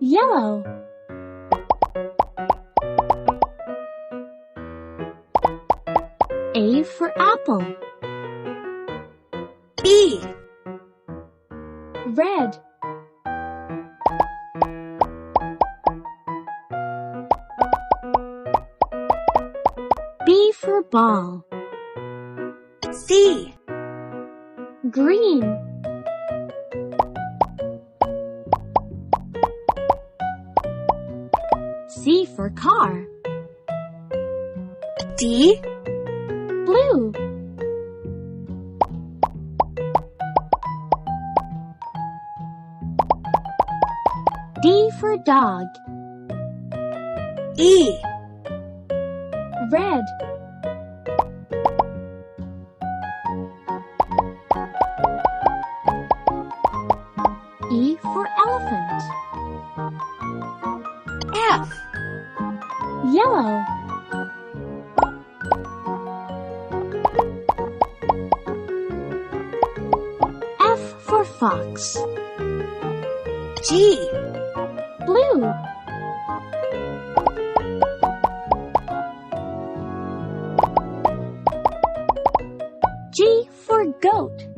Yellow. A for apple. B. Red. B for ball. C. Green. C for car. D. Blue. D for dog. E. Red. E for elephant. F. Yellow. F for fox. G. Blue. G for goat.